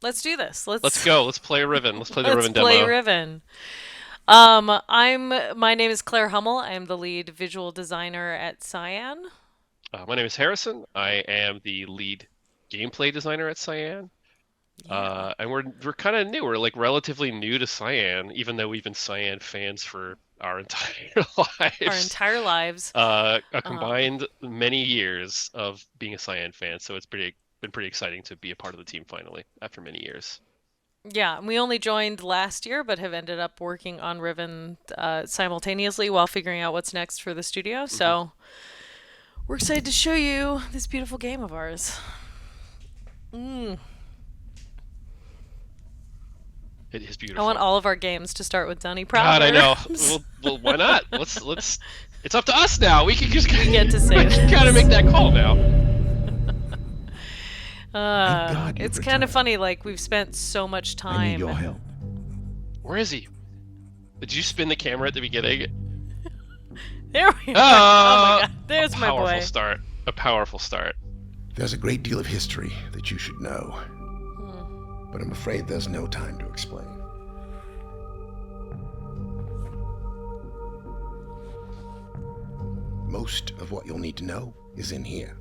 Let's do this. Let's go. Let's play Riven. Let's play the Let's Riven play demo. Riven. My name is Claire Hummel. I am the lead visual designer at Cyan. My name is Harrison. I am the lead gameplay designer at Cyan. Yeah. And we're kind of new. We're like relatively new to Cyan, even though we've been Cyan fans for our entire Our lives. entire lives. A Um, combined many years of being a Cyan fan, so it's been pretty exciting to be a part of the team finally after many years. yeah, we only joined last year, but have ended up working on Riven simultaneously while figuring out what's next for the studio. Hmm. So we're excited to show you this beautiful game of ours. Mm. It is I want beautiful. all of our games to start with Dunny God, I know. Proverbs. Well, why not? Let's. It's up to us now. We can just We get to we say gotta make this. that call now. Thank God you've It's kind of returned. funny, like, we've spent so much I need time. your help. Where is he? Did you spin the camera at the beginning? There we are. Oh my Oh, god, a there's my powerful boy. start. A powerful start. There's a great deal of history that you should know, Hmm. but I'm afraid there's no time to explain. Most of what you'll need to know is in here.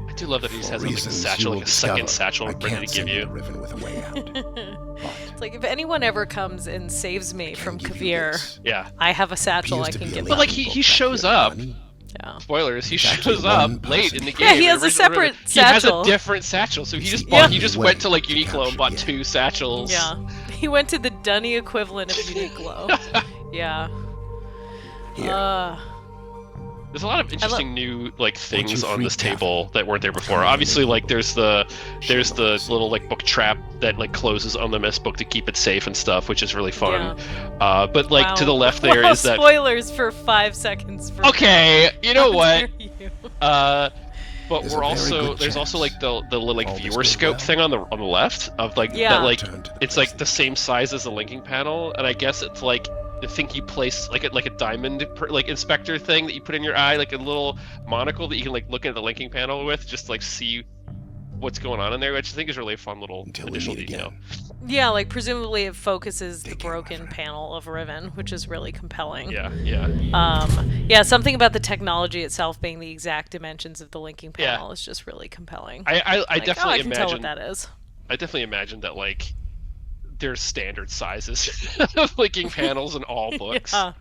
I do love that he just For has like a reasons you satchel, will like a second discover, satchel I ready can't to give send you you. to Riven with a way out. It's But like, if anyone ever comes and saves me I from can give you Kavir, this. Yeah. I have a satchel I Appears to can be a give But him. like linking he book back shows here, up. Donnie. Yeah. Spoilers. He There's actually shows up one late in person the who Yeah, game. he In has a original Riven. separate He has a satchel. different satchel, so he just Yeah. bought. He just Way went to like to Uniqlo and capture bought Gehn. two satchels. Yeah. He went to the Dunny equivalent of Uniqlo. Yeah. Here, Uh, There's a lot of I love. interesting new like once things you on free this Catherine, table that weren't there before. come to the Obviously, linking like book. there's the Shadows. little like book trap that like closes on the mess book to keep it safe and stuff, which is really fun. Yeah. But like to Wow. the left there Wow, is that. spoilers for 5 seconds for me. Okay, you How know what? dare you? Uh, but There's we're a very also good there's also like chance the little like all this viewer goes scope well. thing on the left of like Yeah. that like Return to the it's like the present. same size as the linking panel, and I guess it's like the thing you place like a diamond like inspector thing that you put in your eye, like a little monocle that you can like look at the linking panel with, just to, like see what's going on in there, which I think is a really fun little Until we additional meet detail. again. Yeah, like presumably it focuses the Take care, my broken friend. panel of Riven, which is really compelling. Yeah, yeah, Yeah, something about the technology itself being the exact dimensions of the linking yeah. panel is just really compelling. I Like, oh, definitely I can tell what imagine that is. I definitely imagine that like there's standard sizes of linking panels in all books. Yeah.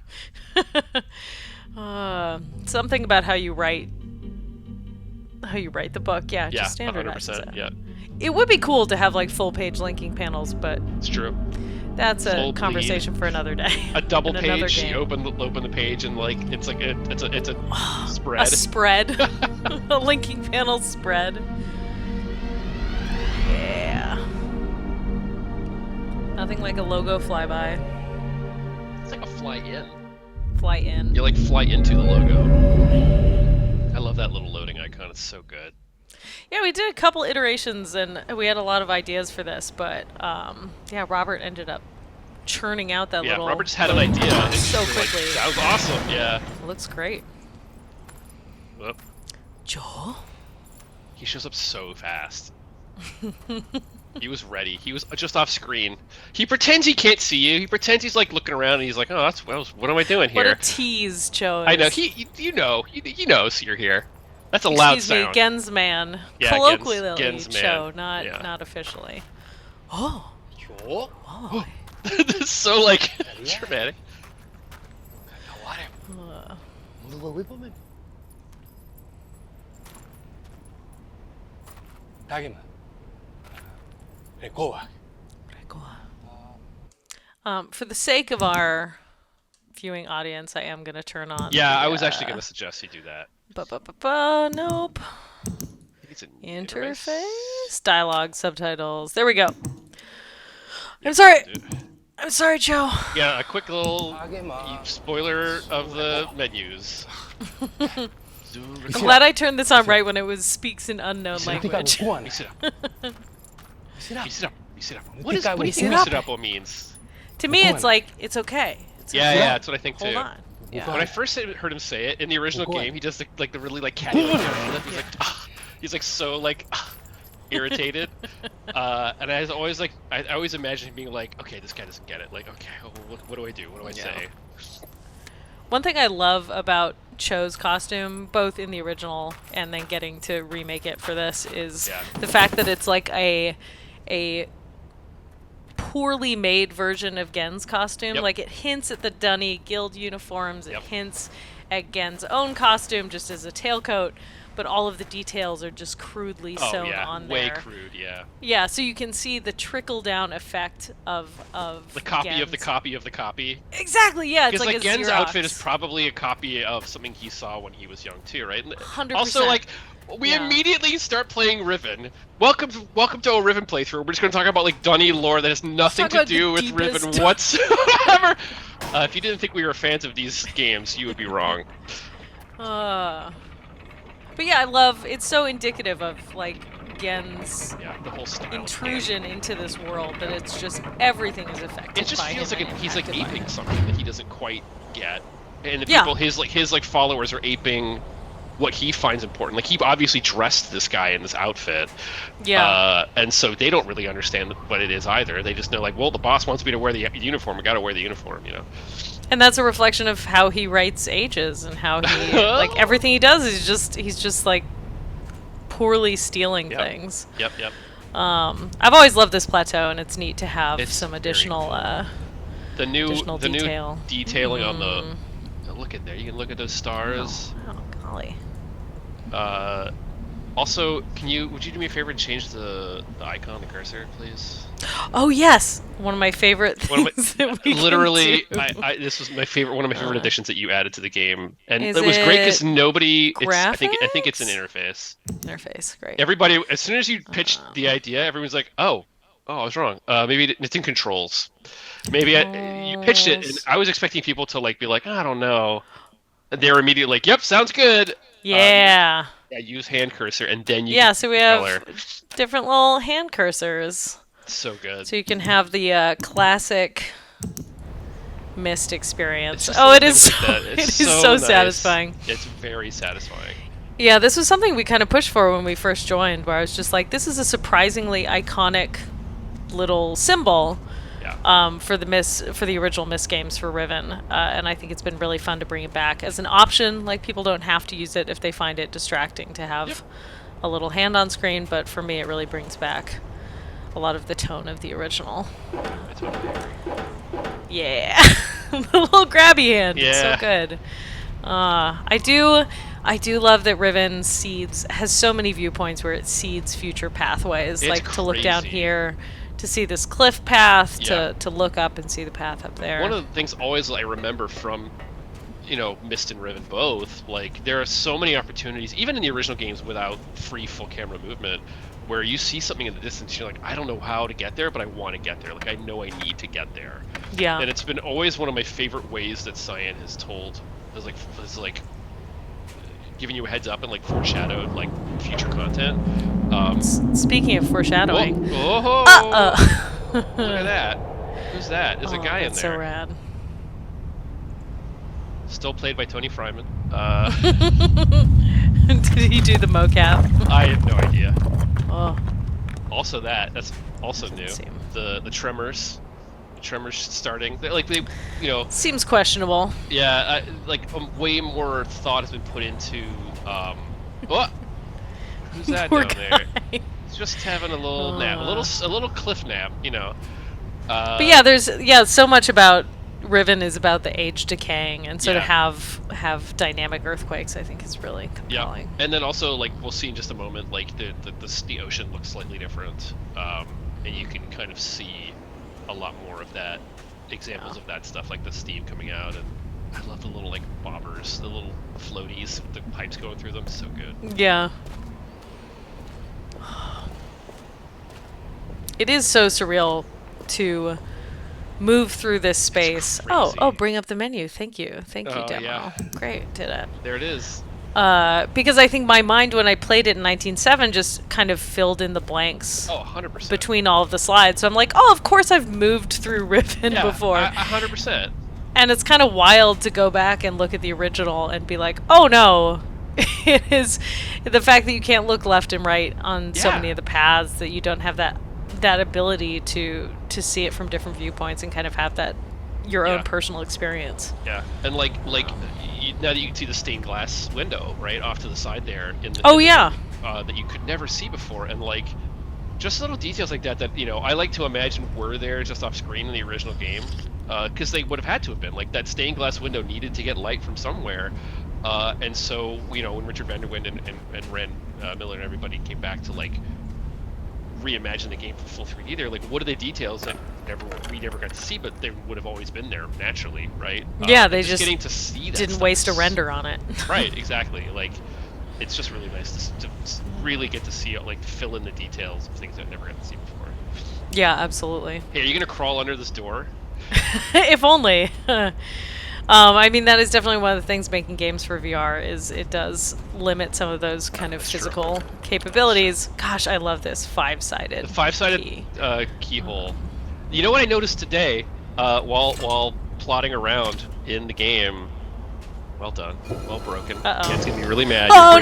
Something about how you write the book. Yeah, Yeah, just standardizes 100%. it. Yeah, It would be cool to have like full page linking panels, but it's true. that's a Full conversation for another day. A double and another page. You game. open the page and like it's like it's a A spread. spread. A linking panel spread. Yeah. Nothing like a logo flyby. It's like a fly in. Fly in. You like fly into the logo. I love that little loading icon. It's so good. Yeah, we did a couple iterations and we had a lot of ideas for this, but yeah, Robert ended up churning out that Yeah, little. Robert just had an idea. And So you're like, quickly. sounds awesome. Yeah. Looks great. Oh, Joel? he shows up so fast. He was ready. He was just off screen. He pretends he can't see you. He pretends he's like looking around and he's like, "Oh, what am I doing What a here?" tease, Joe. I know. is. He knows you're here. That's a loud Excuse me, sound. Gen's man. Yeah, Colloquially, Gen's man. Cho, not Yeah. not officially. Oh, Oh, oh. that's so like dramatic. Uh, for the sake of our viewing audience, I am gonna turn on. Yeah, the, I was actually gonna suggest you do that. Nope. I think it's an Interface, dialogue, subtitles. There we go. I'm sorry. I'm sorry, Joe. Yeah, a quick little spoiler of the menus. I'm glad I turned this on right when it was speaks in unknown language. Mix it up. Mix it up. Mix it up. What do you think Mix it mix up. it up means? To me, it's like it's okay. It's Yeah, okay. yeah, that's what I think too. Hold on. Yeah. When I first heard him say it in the original game, he does the really like catty like, lip. He's like, ah. He's like so like irritated, and I always imagine him being like, okay, this guy doesn't get it. Like, okay, what do I do? What do I say? One thing I love about Cho's costume, both in the original and then getting to remake it for this, is the fact that it's like a poorly made version of Genn's costume. Yep. Like, it hints at the Dunny Guild uniforms. It Yep. hints at Genn's own costume just as a tailcoat, but all of the details are just crudely sewn on there. Way crude, yeah. Yeah, so you can see the trickle-down effect of the copy Genn's. of the copy of the copy. Exactly, yeah, it's Because like a Genn's Xerox. outfit is probably a copy of something he saw when he was young too, right? 100%. Also, like, we immediately start playing Riven. Welcome to a Riven playthrough. We're just going to talk about like Dunny lore that has nothing to do with Riven whatsoever. If you didn't think we were fans of these games, you would be wrong. But yeah, I love, it's so indicative of like Genn's the whole style intrusion into this world that it's just everything is affected. It just by feels him like and he's like impacted by aping it. something that he doesn't quite get, and the people his followers are aping what he finds important. Like, he obviously dressed this guy in this outfit, and so they don't really understand what it is either. They just know, like, well, the boss wants me to wear the uniform. I got to wear the uniform, you know. And that's a reflection of how he writes ages and how he like everything he does is he's just like poorly stealing things. Yep. I've always loved this plateau, and it's neat to have some very additional cool. The new detail. detailing on the look at there. You can look at those stars. Oh golly. Also, would you do me a favor and change the icon, the cursor, please? Oh yes, one of my favorite things that we literally, can do. this was one of my favorite additions that you added to the game, and Is it was great because nobody. I think graphics? it's an interface. Interface, great. Everybody, as soon as you pitched the idea, everyone's like, "Oh, I was wrong. Maybe it's in controls. Maybe you pitched it, and I was expecting people to like be like, I don't know." And they're immediately like, "Yep, sounds good." Yeah. Use hand cursor, and then you So we have color. different little hand cursors. So good. So you can have the classic mist experience. It's just Oh, it little is things so, like that. it It's is so nice. satisfying. It's very satisfying. Yeah, this was something we kind of pushed for when we first joined, where I was just like, this is a surprisingly iconic little symbol for the original Myst games for Riven, and I think it's been really fun to bring it back as an option. Like, people don't have to use it if they find it distracting to have a little hand on screen, but for me it really brings back a lot of the tone of the original. I totally agree. Yeah. The little grabby hand. Yeah. So good. I do love that Riven has so many viewpoints where it seeds future pathways. It's like to look down crazy. here, to see this cliff path, Yeah. to look up and see the path up there. One of the things always I remember from, Myst and Riven both, like, there are so many opportunities, even in the original games without free full camera movement, where you see something in the distance, you're like, I don't know how to get there, but I want to get there. Like, I know I need to get there. Yeah. And it's been always one of my favorite ways that Cyan has giving you a heads up and like foreshadowed like future content. Speaking of foreshadowing. Oh, look at that. Who's that? There's a guy in there. That's so rad. Still played by Tony Fryman. Did he do the mocap? I have no idea. Oh. Also that's also new. Seem. The tremors. The tremors starting. Seems questionable. Yeah, way more thought has been put into what? Who's that Poor down guy. there? He's just having a little nap, a little cliff nap, But yeah, there's so much about Riven is about the age decaying, and so to Yeah. have dynamic earthquakes, I think is really compelling. And then also, like, we'll see in just a moment, like the ocean looks slightly different, and you can kind of see a lot more of that, examples of that stuff, like the steam coming out, and I love the little like bobbers, the little floaties with the pipes going through them. So good. Yeah. It is so surreal to move through this space. crazy. Oh, bring up the menu. Thank you, Oh, demo. yeah. Great, did it. There it is. Because I think my mind when I played it in 19.7 just kind of filled in the blanks Oh, 100%. between all of the slides. So I'm like, oh, of course I've moved through Riven before. 100%. And it's kind of wild to go back and look at the original and be like, oh no, it is the fact that you can't look left and right on so Yeah. many of the paths, that you don't have that ability to see it from different viewpoints and kind of have that your own Yeah. personal experience. Yeah, and like now that you can see the stained glass window right off to the side there in the Oh, in the yeah. game, that you could never see before, and like just little details like that I like to imagine were there just off screen in the original game, because they would have had to have been. Like that stained glass window needed to get light from somewhere, and so when Richard Vanderwind and Ren Miller and everybody came back to like reimagine the game for full 3D, they're like, what are the details that we never got to see, but they would have always been there naturally, right? Yeah, they and just getting to see that Didn't stuff waste a is- render on it. Right, exactly. Like, it's just really nice to really get to see, like, fill in the details of things I've never got to see before. Yeah, absolutely. Hey, are you gonna crawl under this door? If only. I mean, that is definitely one of the things making games for VR is it does limit some of those kind of That's true. physical capabilities. Gosh, I love this 5-sided The 5-sided key. keyhole. You know what I noticed today, while plotting around in the game? Well done. Well broken. Uh-oh. It's gonna be really mad. Oh,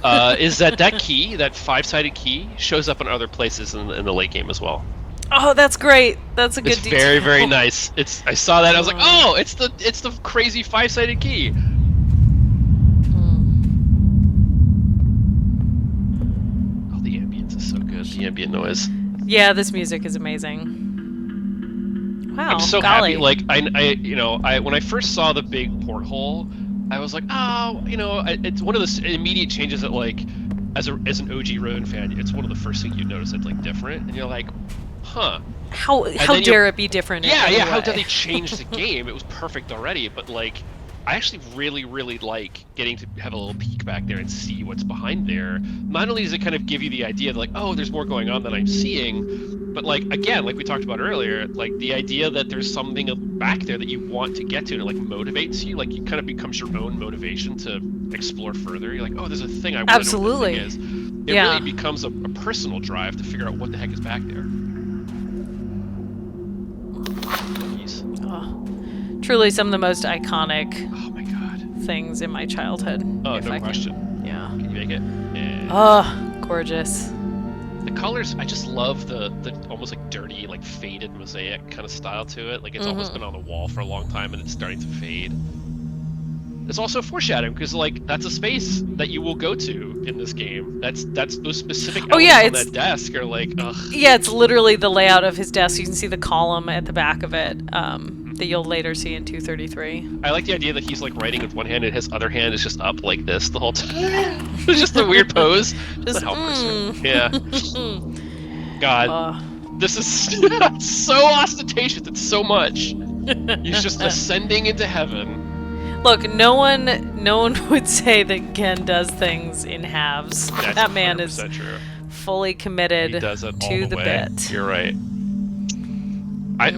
no! Is that key, that 5-sided key, shows up in other places in the late game as well. Oh, that's great. That's a good It's detail. very, very nice. I saw that, I was like, oh, it's the crazy 5-sided key. Oh, the ambience is so good. The ambient noise. Yeah, this music is amazing. Wow, I'm so golly. happy. Like I when I first saw the big porthole, I was like, oh, it's one of those immediate changes that, like, as an OG Riven fan, it's one of the first things you notice that's like different, and you're like, huh. How then dare it be different? in Yeah, any yeah. How way? did they change the game? It was perfect already, but like, I actually really, really like getting to have a little peek back there and see what's behind there. Not only does it kind of give you the idea that, like, oh, there's more going on than I'm seeing, but like, again, like we talked about earlier, like the idea that there's something back there that you want to get to, and it like motivates you, like it kind of becomes your own motivation to explore further. You're like, oh, there's a thing I want Absolutely. to know what the thing is. It Yeah. really becomes a personal drive to figure out what the heck is back there. Jeez. Oh, truly some of the most iconic Oh my god. things in my childhood. Oh, if no I can- question. Yeah. Can you make it? Yeah. Oh, gorgeous. The colors, I just love the almost like dirty, like faded mosaic kind of style to it. Like it's almost been on the wall for a long time and it's starting to fade. It's also foreshadowing because like that's a space that you will go to in this game. That's those specific elements yeah, on it's- that desk are like, ugh. Yeah, it's literally the layout of his desk. You can see the column at the back of it that you'll later see in 233. I like the idea that he's like writing with one hand and his other hand is just up like this the whole time. It's just a weird pose. Just, The helpers. Yeah. God. This is so ostentatious. It's so much. He's just ascending into heaven. Look, no one would say that Gehn does things in halves. That's That man is 100% true. fully committed He does it all to the the way. bit. You're right.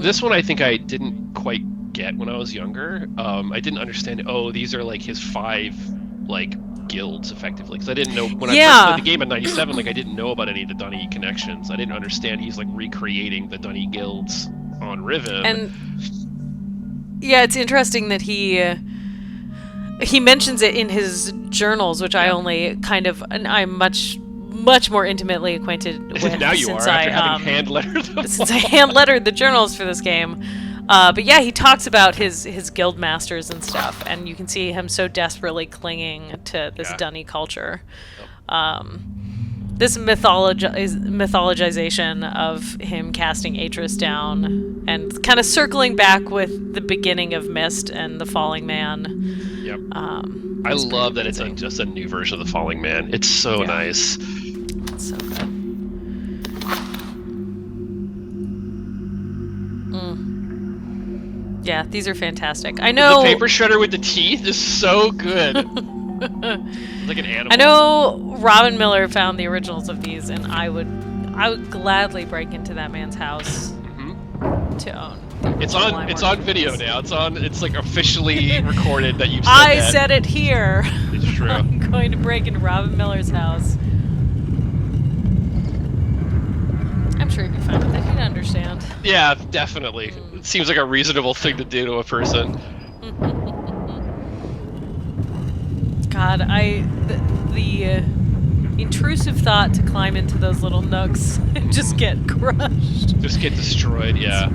This one I think I didn't quite get when I was younger. I didn't understand. Oh, these are like his 5 like guilds effectively, because I didn't know when I first played the game in '97. Like I didn't know about any of the Dunny connections. I didn't understand he's like recreating the Dunny guilds on Riven. And yeah, it's interesting that he mentions it in his journals, which I only kind of, and I'm much more intimately acquainted with now you since are after having hand lettered them. since I hand lettered the journals for this game. But yeah, he talks about his guild masters and stuff, and you can see him so desperately clinging to this Dunny culture. This mythologization of him casting Atris down and kind of circling back with the beginning of Mist and the Falling Man. Yep. I love that it's just a new version of the Falling Man. It's so nice. It's so good. Yeah, these are fantastic. I know. The paper shredder with the teeth is so good. It's like an animal. I know Robin Miller found the originals of these, and I would gladly break into that man's house to own. It's on video now. It's like officially recorded that you've said I that. said it here. It's true. I'm going to break into Robin Miller's house. I'm sure he'd be fine with it. He'd understand. Yeah, definitely. It seems like a reasonable thing to do to a person. God, the intrusive thought to climb into those little nooks and just get crushed. Just get destroyed, yeah.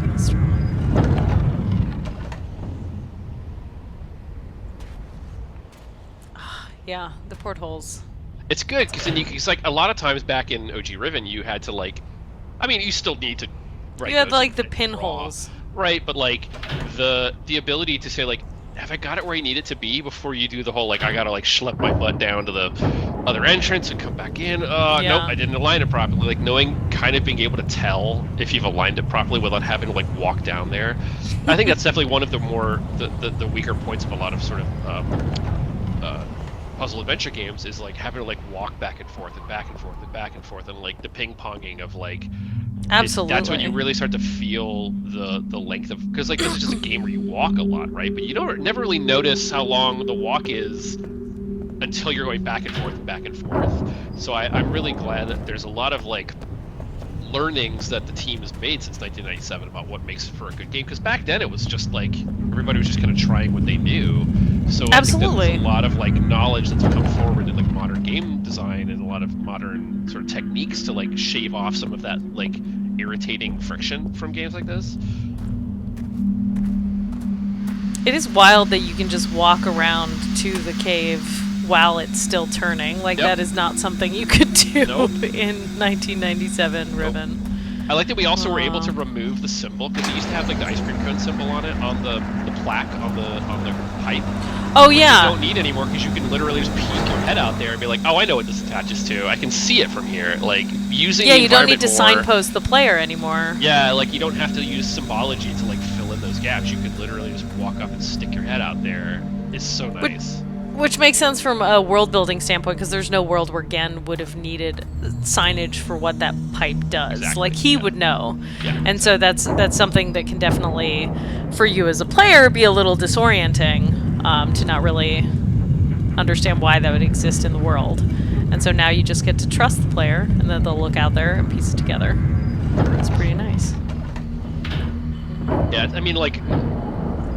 Yeah, the portholes. It's good because then it's like a lot of times back in OG Riven, you had to like, I mean, you still need to. Write You had notes like the and pinholes. draw, right? But like the ability to say like, have I got it where I need it to be before you do the whole like I gotta like schlep my butt down to the other entrance and come back in. Nope, I didn't align it properly. Like knowing, kind of being able to tell if you've aligned it properly without having to like walk down there. I think that's definitely one of the more the weaker points of a lot of sort of puzzle adventure games is like having to like walk back and forth and back and forth and back and forth and like the ping ponging of like. Absolutely. That's when you really start to feel the length of, because like this is just a game where you walk a lot, right? But you don't never really notice how long the walk is until you're going back and forth and back and forth. So I'm really glad that there's a lot of like learnings that the team has made since 1997 about what makes for a good game. Because back then it was just like everybody was just kind of trying what they knew. So I think that there's a lot of like knowledge that's come forward in like modern game design and a lot of modern sort of techniques to like shave off some of that like irritating friction from games like this. It is wild that you can just walk around to the cave while it's still turning. Like that is not something you could do in 1997 Riven. I like that we also were able to remove the symbol, because it used to have like the ice cream cone symbol on it, on the plaque on the pipe. Oh yeah. You don't need anymore because you can literally just peek your head out there and be like, oh, I know what this attaches to. I can see it from here. Like using the you don't need to more, signpost the player anymore. Yeah, like you don't have to use symbology to like fill in those gaps. You can literally just walk up and stick your head out there. It's so nice. Which makes sense from a world building standpoint, because there's no world where Gehn would have needed signage for what that pipe does. Exactly, like he would know. Yeah. And so that's something that can definitely, for you as a player, be a little disorienting, to not really understand why that would exist in the world. And so now you just get to trust the player, and then they'll look out there and piece it together. It's pretty nice. Yeah, I mean, like,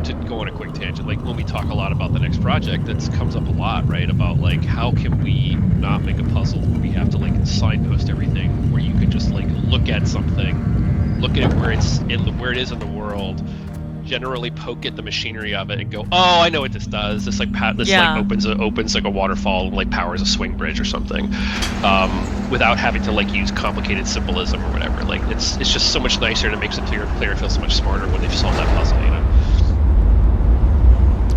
to go on a quick tangent, like when we talk a lot about the next project, that comes up a lot, right? About like how can we not make a puzzle where we have to like signpost everything, where you could just like look at something, look at it where it's where it is in the world, generally poke at the machinery of it and go, oh, I know what this does. This like opens like a waterfall and like powers a swing bridge or something, without having to like use complicated symbolism or whatever. Like it's just so much nicer, and it makes the player feel so much smarter when they've solved that puzzle, you know.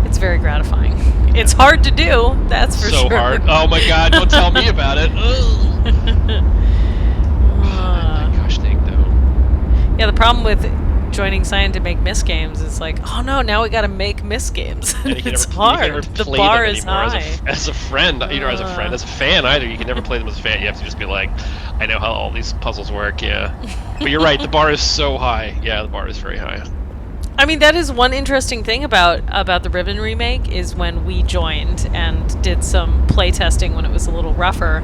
It's very gratifying. Yeah. It's hard to do, that's for sure. So hard. Oh my god, don't tell me about it. Gosh dang though. Yeah, the problem with joining Cyan to make Myst games is like, oh no, now we gotta make Myst games. It's hard. The bar is high. As a friend, as a friend, as a fan either, you can never play them as a fan. You have to just be like, I know how all these puzzles work, yeah. But you're right, the bar is so high. Yeah, the bar is very high. I mean, that is one interesting thing about the Riven remake, is when we joined and did some playtesting when it was a little rougher,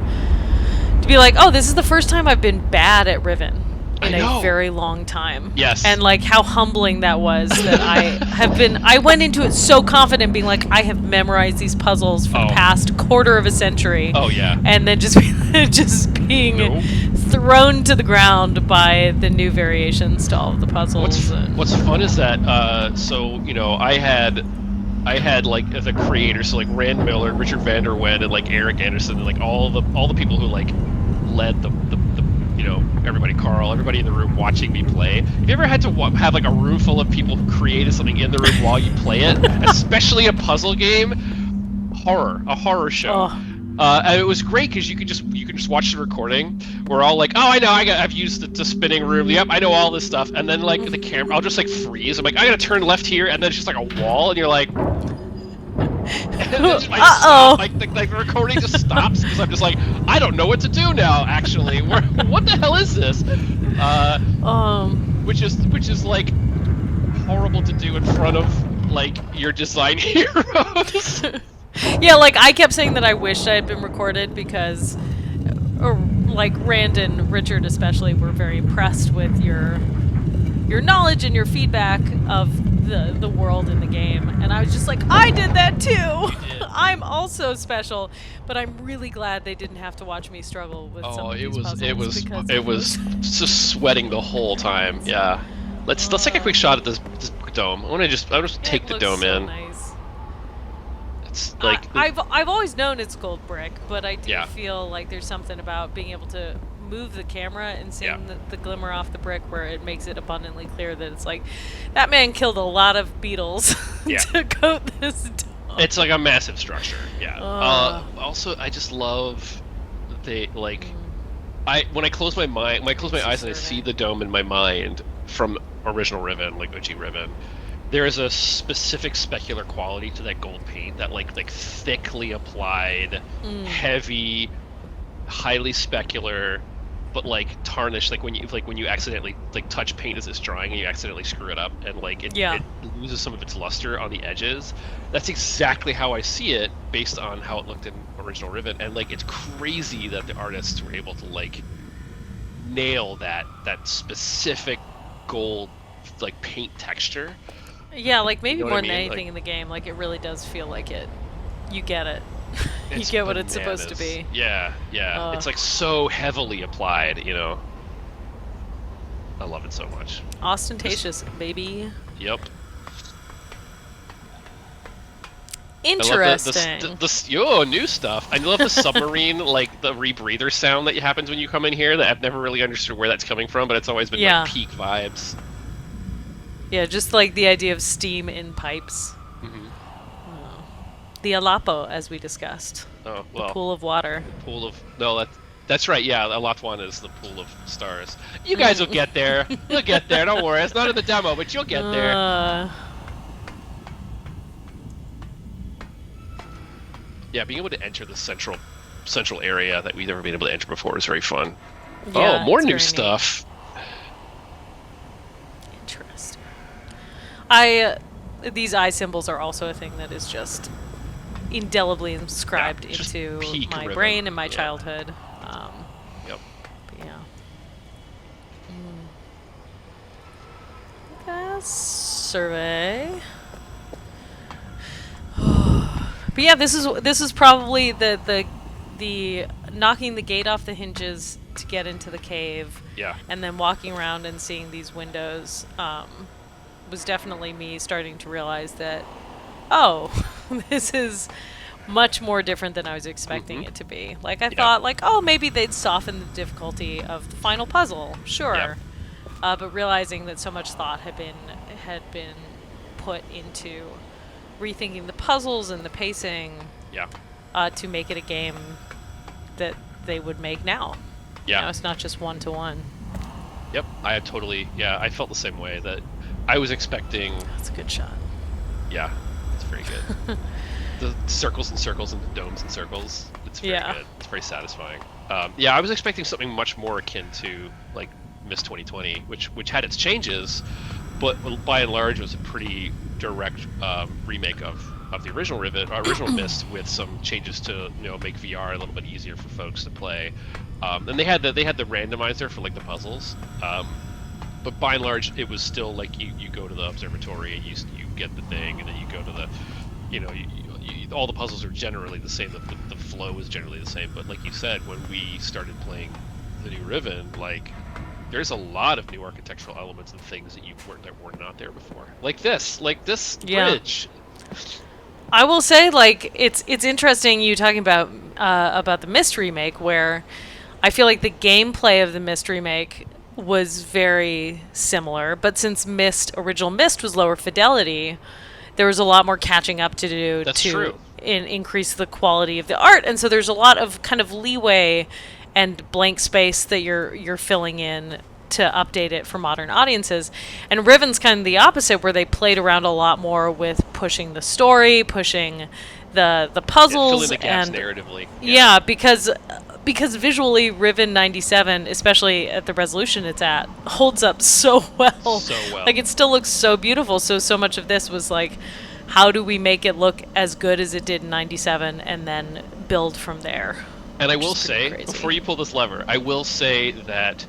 to be like, oh, this is the first time I've been bad at Riven in a very long time. Yes. And like how humbling that was, that I went into it so confident, being like, I have memorized these puzzles for the past quarter of a century. Oh yeah. And then just being thrown to the ground by the new variations to all of the puzzles. What's fun is that I had like the creators, so like Rand Miller, Richard van der Ven, and like Eric Anderson, and like all the people who like led the everybody, Carl, everybody in the room watching me play. Have you ever had to have like a room full of people who created something in the room while you play it, especially a puzzle game? A horror show. And it was great because you could just watch the recording. We're all like, oh, I know, I've used the spinning room. Yep, I know all this stuff. And then like the camera, I'll just like freeze. I'm like, I gotta turn left here, and then it's just like a wall, and you're like, stop. Like the recording just stops because I'm just like, I don't know what to do now. Actually, what the hell is this? Which is like horrible to do in front of like your design heroes. Yeah, like I kept saying that I wished I had been recorded because, like Rand and Richard especially were very impressed with your knowledge and your feedback of the world in the game, and I was just like, I did that too. I'm also special, but I'm really glad they didn't have to watch me struggle with some of these puzzles. It was just sweating the whole time. Yeah. Let's take a quick shot at this dome. I want to take the dome in. Nice. It's like I've always known it's gold brick, but I do Yeah. feel like there's something about being able to move the camera and seeing the glimmer off the brick where it makes it abundantly clear that it's like that man killed a lot of beetles to coat this dome. It's like a massive structure. Yeah. Also, I just love when I close my eyes and I see the dome in my mind from original Riven, like OG Riven. There is a specific specular quality to that gold paint, that like thickly applied, heavy, highly specular, but like tarnished. Like when you accidentally touch paint as it's drying and you accidentally screw it up, and it loses some of its luster on the edges. That's exactly how I see it, based on how it looked in original Riven. And it's crazy that the artists were able to nail that specific gold paint texture. Yeah, maybe You know more what I than mean? anything in the game, it really does feel like it. You get it. You It's get what it's supposed to bananas. be. Yeah. It's so heavily applied, I love it so much. Ostentatious, baby. Yep. Interesting. I love the new stuff. I love the submarine, the rebreather sound that happens when you come in here. That I've never really understood where that's coming from, but it's always been peak vibes. Yeah, just the idea of steam in pipes. Mm-hmm. The Alapo, as we discussed. Oh well. The pool of water. That's right. Yeah, Alatwan is the pool of stars. You guys will get there. You'll get there. Don't worry. It's not in the demo, but you'll get there. Yeah, being able to enter the central area that we've never been able to enter before is very fun. Yeah, more new stuff. Interesting. These eye symbols are also a thing that is just indelibly inscribed into my Riven. brain and my childhood. Yep. But yeah. Survey. But yeah, this is probably the knocking the gate off the hinges to get into the cave. Yeah. And then walking around and seeing these windows was definitely me starting to realize that, this is much more different than I was expecting it to be. I thought, maybe they'd soften the difficulty of the final puzzle. Sure. Yeah. But realizing that so much thought had been put into rethinking the puzzles and the pacing to make it a game that they would make now. Yeah. It's not just one-to-one. Yep, I felt the same way. That I was expecting. That's a good shot. Yeah, it's very good. The circles and circles and the domes and circles. It's very good. It's very satisfying. I was expecting something much more akin to Miss 2020, which had its changes, but by and large was a pretty direct remake of the original Riven, original Mist, with some changes to make VR a little bit easier for folks to play. And they had the randomizer for the puzzles, but by and large it was still you go to the observatory and you get the thing, and then you go to the all the puzzles are generally the same. The flow is generally the same. But like you said, when we started playing the new Riven, there's a lot of new architectural elements and things that were not there before. Like this bridge. I will say, it's interesting you talking about the Myst remake, where I feel like the gameplay of the Myst remake was very similar, but since original Myst was lower fidelity, there was a lot more catching up to do increase the quality of the art, and so there's a lot of kind of leeway and blank space that you're filling in to update it for modern audiences. And Riven's kind of the opposite, where they played around a lot more with pushing the story, pushing the puzzles, filling the gaps and narratively. Yeah, because visually Riven 97, especially at the resolution it's at, holds up so well. It still looks so beautiful. So much of this was how do we make it look as good as it did in 97 and then build from there. And I will say, before you pull this lever, I will say that,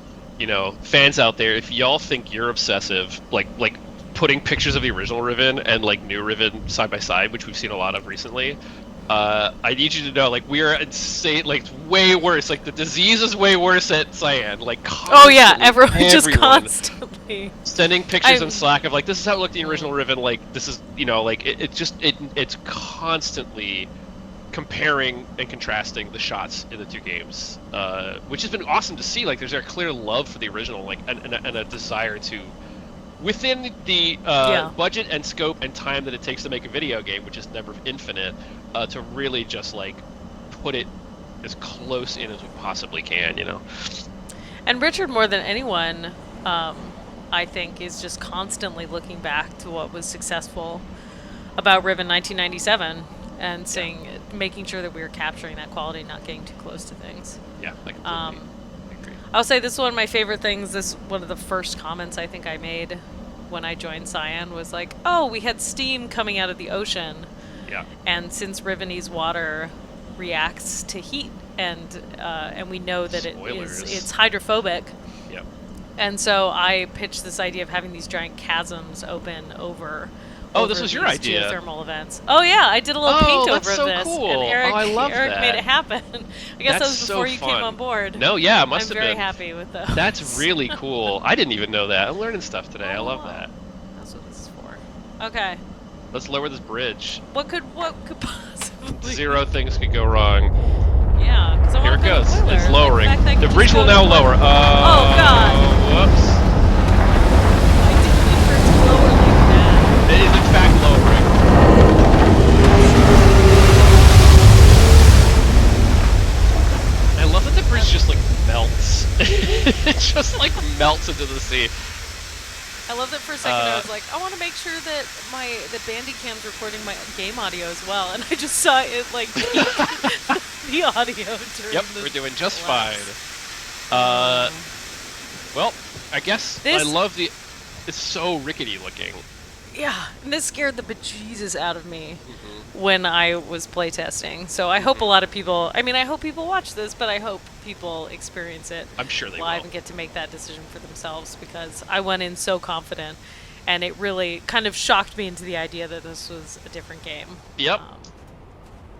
fans out there, if y'all think you're obsessive, putting pictures of the original Riven and like new Riven side by side, which we've seen a lot of recently. I need you to know, like, we are insane, like, it's way worse. Like, the disease is way worse at Cyan. Like, oh yeah, everyone just constantly sending pictures in Slack of like, this is how it looked in the original Riven. Like, this is, you know, like, it's constantly comparing and contrasting the shots in the two games, which has been awesome to see. Like, there's a clear love for the original, like, and a desire to, within the budget and scope and time that it takes to make a video game, which is never infinite, to really just like put it as close in as we possibly can, you know. And Richard, more than anyone, I think, is just constantly looking back to what was successful about Riven 1997 and saying, making sure that we were capturing that quality, not getting too close to things. Yeah, I completely agree. I'll say this is one of my favorite things. This one of the first comments I think I made when I joined Cyan was like, oh, we had steam coming out of the ocean. Yeah. And since Rivenese water reacts to heat, and we know that it's hydrophobic. Yep. And so I pitched this idea of having these giant chasms open over. Oh, this was your idea. Geothermal events. Oh yeah, I did a little paint over that's so this, cool. and Eric that. made it happen. I guess that was before you fun. came on board. No, yeah, it must have been. I'm very happy with those. That's really cool. I didn't even know that. I'm learning stuff today. I love that. That's what this is for. Okay. Let's lower this bridge. What could possibly? Zero things could go wrong. Yeah, because Here it goes. It's lowering. Like, the bridge will now lower. Oh God. Whoops. I didn't mean for it to lower like that. It is in fact lowering. I love that the bridge just like melts. It just like melts into the sea. I love that for a second I was like, I want to make sure that the Bandicam's recording my game audio as well, and I just saw it like the audio during Yep, we're doing just fine. Well, I guess I love it's so rickety looking. Yeah, and this scared the bejesus out of me when I was playtesting. So I hope a lot of people, I hope people watch this, but I hope people experience it I'm sure they live will. and get to make that decision for themselves, because I went in so confident, and it really kind of shocked me into the idea that this was a different game. Yep.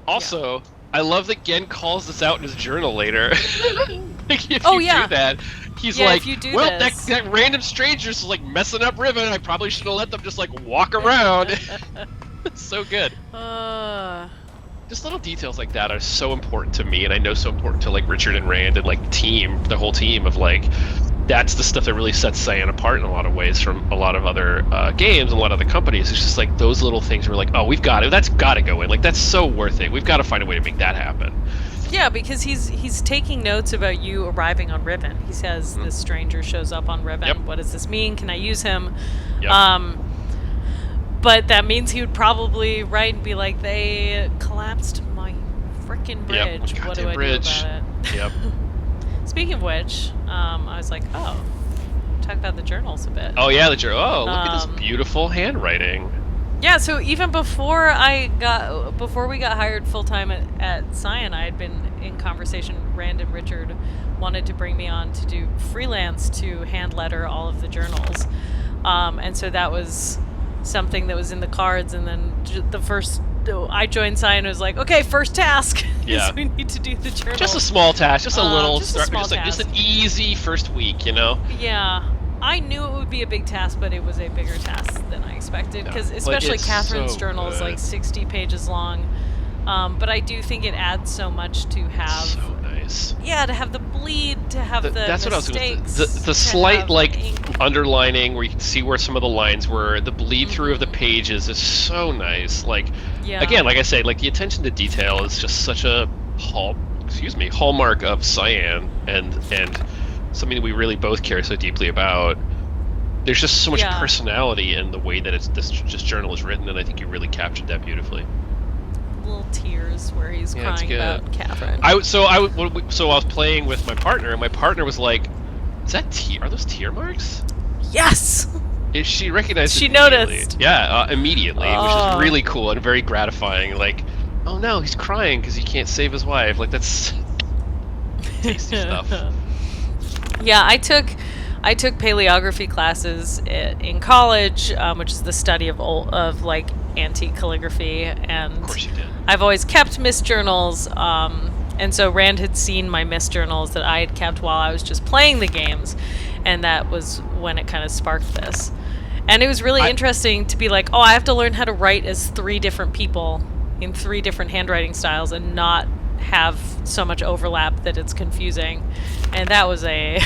Also, I love that Gehn calls this out in his journal later. Like, if you do that, he's like, well, that random stranger's is like messing up Riven. I probably should have let them just like walk around. It's so good. Just little details like that are so important to me, and I know so important to like Richard and Rand and like the whole team of like, that's the stuff that really sets Cyan apart in a lot of ways from a lot of other games and a lot of other companies. It's just like those little things where like, oh, we've got it. That's got to go in. Like, that's so worth it. We've got to find a way to make that happen. Yeah, because he's taking notes about you arriving on Riven. He says this stranger shows up on Riven. Yep. What does this mean? Can I use him? Yep. But that means he would probably write and be like, they collapsed my frickin' bridge. Yep, what do I do about it? Yep. Speaking of which, I was like, oh, talk about the journals a bit. Oh yeah, the journal. Oh, look at this beautiful handwriting. Yeah, so even before we got hired full time at Cyan, I had been in conversation. Rand and Richard wanted to bring me on to do freelance to hand letter all of the journals, and so that was something that was in the cards. And then I joined Cyan and was like, okay, first task is we need to do the journal. Just a small task, just a little just start, a small just like task. just an easy first week, you know. Yeah. I knew it would be a big task, but it was a bigger task than I expected, because especially Catherine's journal is like 60 pages long. But I do think it adds so much to have. So nice. Yeah, to have the bleed, to have that's what I was going mistakes. The slight like ink. underlining where you can see where some of the lines were. The bleed through of the pages is so nice. Like again, like I say, like the attention to detail is just such a hallmark of Cyan, and something that we really both care so deeply about. There's just so much personality in the way that this journal is written, and I think you really captured that beautifully. Little tears where he's crying about Catherine. So I was playing with my partner, and my partner was like, "Is that are those tear marks?" Yes. She recognized. She it immediately. noticed. Yeah, immediately, which is really cool and very gratifying. Like, oh no, he's crying because he can't save his wife. Like, that's tasty stuff. Yeah, I took I took paleography classes in college, which is the study of like antique calligraphy, and Of course you did. I've always kept Myst journals. And so Rand had seen my Myst journals that I had kept while I was just playing the games, and that was when it kind of sparked this. And it was really interesting to be like, oh, I have to learn how to write as 3 different people in 3 different handwriting styles and not have so much overlap that it's confusing. And that was a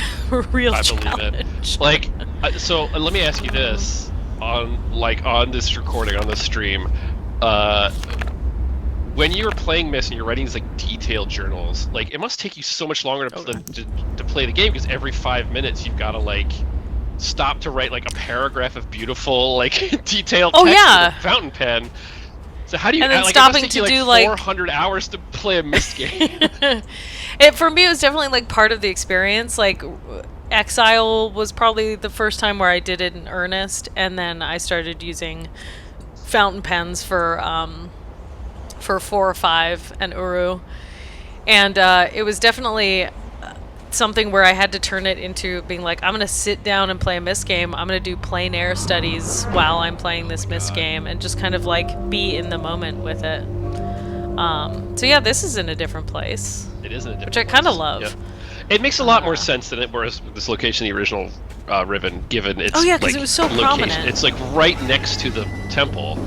real challenge. Like, so let me ask you this: on this recording, on this stream, when you were playing Myst and you're writing these like detailed journals, like it must take you so much longer to play the game, because every 5 minutes you've got to like stop to write like a paragraph of beautiful like detailed text with a fountain pen. So how do you? And then like, stopping it must to take you, do like like 400 hours to play a Myst game. For me, it was definitely like part of the experience. Like Exile was probably the first time where I did it in earnest, and then I started using fountain pens for 4 or 5 and Uru, and it was definitely something where I had to turn it into being like, I'm gonna sit down and play a Myst game. I'm gonna do plein air studies while I'm playing this Myst game, and just kind of like be in the moment with it. So yeah, this is in a different place. It is in a different which I kind of place. love. Yeah. It makes a lot more sense than it was this location in the original Riven, given its because it was so location. prominent. It's like right next to the temple.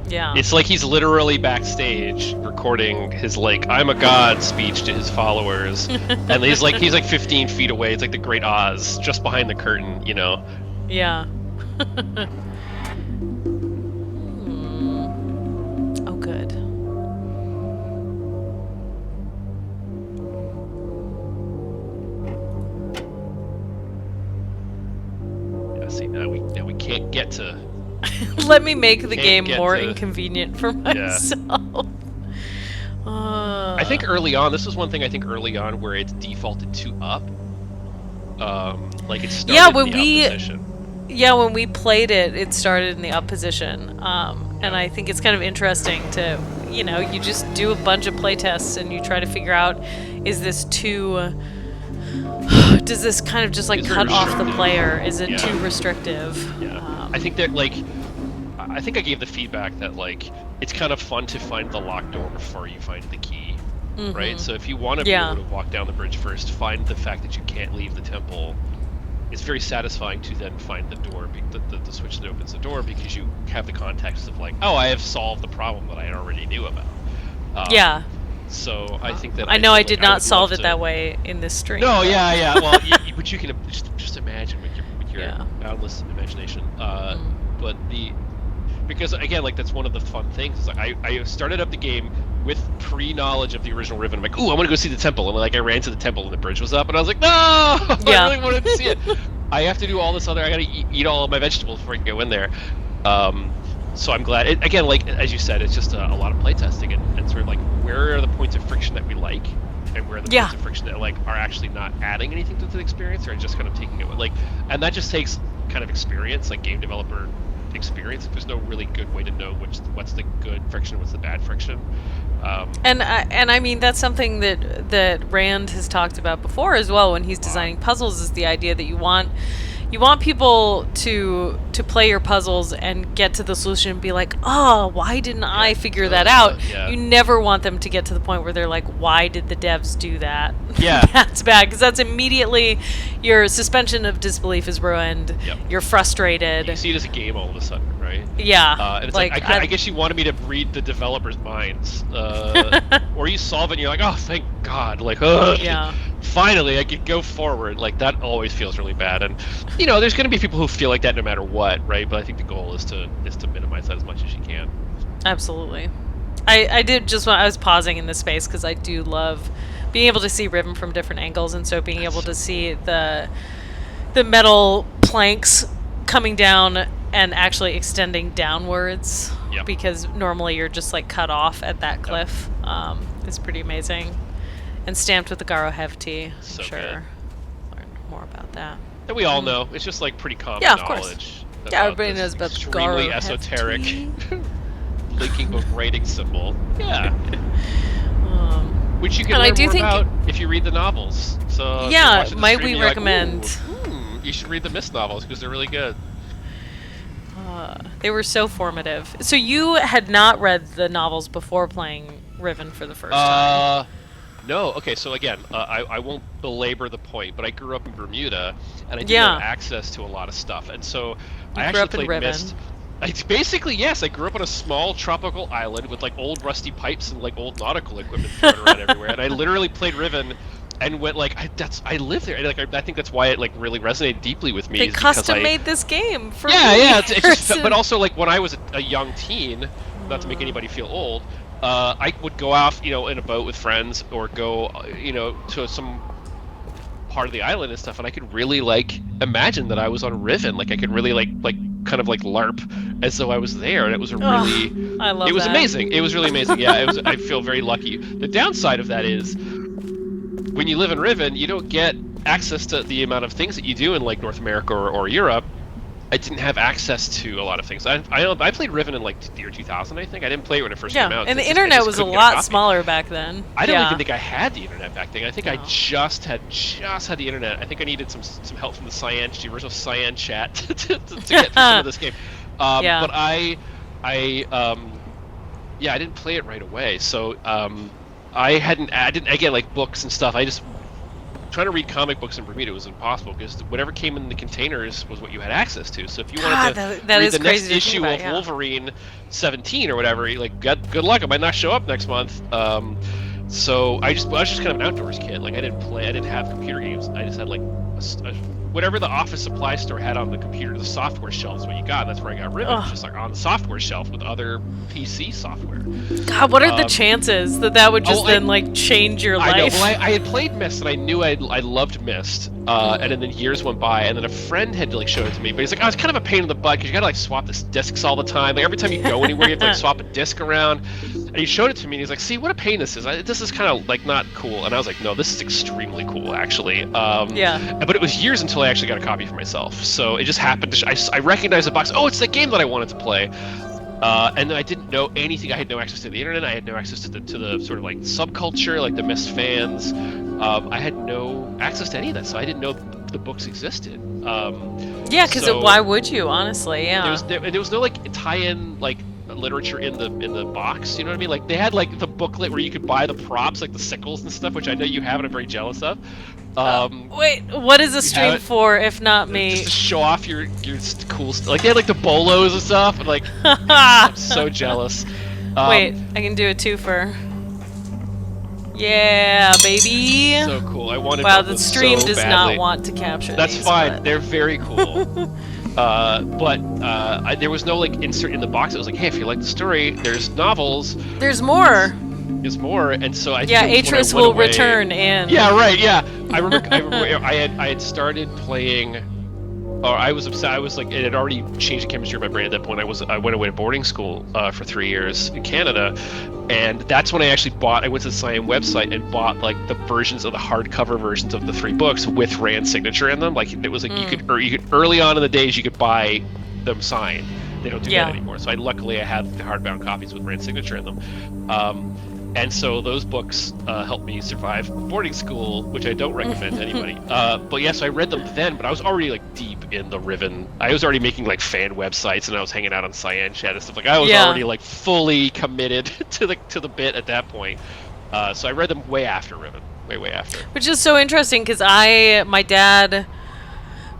Yeah. It's like he's literally backstage recording his like "I'm a god" speech to his followers, and he's like 15 feet away. It's like the Great Oz, just behind the curtain, you know. Yeah. Oh, good. Yeah. See, now we can't get to. Let me make the Can't game get more to- inconvenient for myself. I think early on, this was one thing I think early on where it's defaulted to up. Like it started in the up position. Yeah, when we played it, it started in the up position. And I think it's kind of interesting to, you just do a bunch of playtests and you try to figure out, is this too... does this kind of just like cut off the player? Is it too restrictive? Yeah. I think that I think I gave the feedback that like it's kind of fun to find the locked door before you find the key, right? So if you want to be able to walk down the bridge first, find the fact that you can't leave the temple. It's very satisfying to then find the door, the switch that opens the door, because you have the context of like, oh, I have solved the problem that I already knew about. So I think that I know I did not would solve love it that way in this stream. No, yeah. Well, but you can just imagine with your boundless imagination. But because again, like that's one of the fun things. Is like I started up the game with pre-knowledge of the original Riven. I'm like, ooh, I want to go see the temple, and like I ran to the temple and the bridge was up, and I was like, no, I really wanted to see it. I have to do all this other. I gotta eat all of my vegetables before I can go in there. So I'm glad. Again, like as you said, it's just a lot of playtesting and sort of like where are the points of friction that we like, and where are the points of friction that like are actually not adding anything to the experience, or just kind of taking it like, and that just takes kind of experience, like game developer experience. There's no really good way to know what's the good friction, what's the bad friction. And I mean that's something that Rand has talked about before as well when he's designing puzzles, is the idea that you want people to play your puzzles and get to the solution and be like, oh, why didn't I figure that out? You never want them to get to the point where they're like, why did the devs do that? Yeah. That's bad, because that's immediately your suspension of disbelief is ruined. You're frustrated. You see it as a game all of a sudden, right? Yeah. And it's like I guess you wanted me to read the developers' minds. Or you solve it and you're like, oh, thank God. Like, finally, I could go forward. Like, that always feels really bad. And, there's going to be people who feel like that no matter what, right? But I think the goal is to minimize that as much as you can. Absolutely. I did just want... I was pausing in this space because I do love being able to see Riven from different angles, and so being able to see the metal planks coming down and actually extending downwards, because normally you're just like cut off at that cliff. Is pretty amazing. And stamped with the Garo Hefty. So sure. good. Learn more about that. And we all know. It's just like pretty common of knowledge. course. Yeah, everybody knows about the Garo extremely esoteric Hefty. linking book writing symbol. Yeah. Which you can and learn I do more think about if you read the novels. So might we recommend You should read the Mist novels because they're really good. They were so formative. So you had not read the novels before playing Riven for the first time? No. Okay, so again, I won't belabor the point, but I grew up in Bermuda, and I didn't Yeah. have access to a lot of stuff, and so I grew actually up in played Riven. Mist. Basically, yes, I grew up on a small tropical island with like old rusty pipes and like old nautical equipment thrown around everywhere, and I literally played Riven. And went like I live there. Like I think that's why it like really resonated deeply with me. They is because custom made this game for yeah. It's just, years. but also like when I was a young teen, not to make anybody feel old, I would go off, in a boat with friends or go, to some part of the island and stuff, and I could really like imagine that I was on Riven. Like I could really like kind of like LARP as though I was there, and it was a really, I love it was that. amazing. It was really amazing. Yeah, it was. I feel very lucky. The downside of that is, when you live in Riven, you don't get access to the amount of things that you do in like North America or Europe. I didn't have access to a lot of things. I played Riven in like the year 2000, I think. I didn't play it when it first came out. And the I internet just was a couldn't get lot copy. smaller back then. I don't even think I had the internet back then. I think I No. just had the internet. I think I needed some help from the original Cyan chat to get through some of this game. But I didn't play it right away. So I didn't again like books and stuff. I just trying to read comic books in Bermuda was impossible because whatever came in the containers was what you had access to. So if you wanted to that read is the next crazy to think issue about, of yeah. Wolverine 17 or whatever, like good luck. It might not show up next month. So I was just kind of an outdoors kid. Like I didn't have computer games. I just had like whatever the office supply store had on the computer, the software shelf is what you got. That's where I got Riven, just like on the software shelf with other PC software. God, what are the chances that would just like change your life? I know. Well, I had played Myst, and I knew I loved Myst. And then years went by, and then a friend had like showed it to me. But he's like, "Oh, it's kind of a pain in the butt because you gotta like swap the discs all the time. Like every time you go anywhere, you have to like swap a disc around." And he showed it to me, and he's like, "See, what a pain this is. This is kind of like not cool." And I was like, "No, this is extremely cool, actually." But it was years until I actually got a copy for myself. So it just happened. I recognized the box. Oh, it's the game that I wanted to play. And then I didn't know anything. I had no access to the internet. I had no access to the sort of like subculture, like the Myst fans. I had no access to any of that, so I didn't know the books existed. Because why would you, honestly? Yeah. There was no like tie-in like literature in the box. You know what I mean? Like they had like the booklet where you could buy the props, like the sickles and stuff, which I know you have and I'm very jealous of. Wait, what is a stream for if not me? Just to show off your cool stuff. Like they had like the bolos and stuff, and like I'm so jealous. Wait, I can do a twofer. Yeah, baby. So cool. I wanted. Wow, the stream so does badly. not want to capture. That's these, fine. but... They're very cool. There was no like insert in the box. It was like, hey, if you like the story, there's novels. There's more. There's more, and so I. Yeah, Atris will return and. Yeah, right. Yeah, I remember. I had started playing. Or I was obsessed. I was like, it had already changed the chemistry of my brain at that point. I went away to boarding school for 3 years in Canada, and that's when I actually bought. I went to the Cyan website and bought like the versions of the hardcover versions of the 3 books with Rand's signature in them. Like it was like you could early on in the days you could buy them signed. They don't do that anymore. So luckily I had the hardbound copies with Rand's signature in them. And so those books helped me survive boarding school, which I don't recommend to anybody. But yes, I read them then, but I was already like deep in the Riven. I was already making like fan websites, and I was hanging out on Cyan chat and stuff. Like I was already like fully committed to the bit at that point. So I read them way after Riven, way after. Which is so interesting because my dad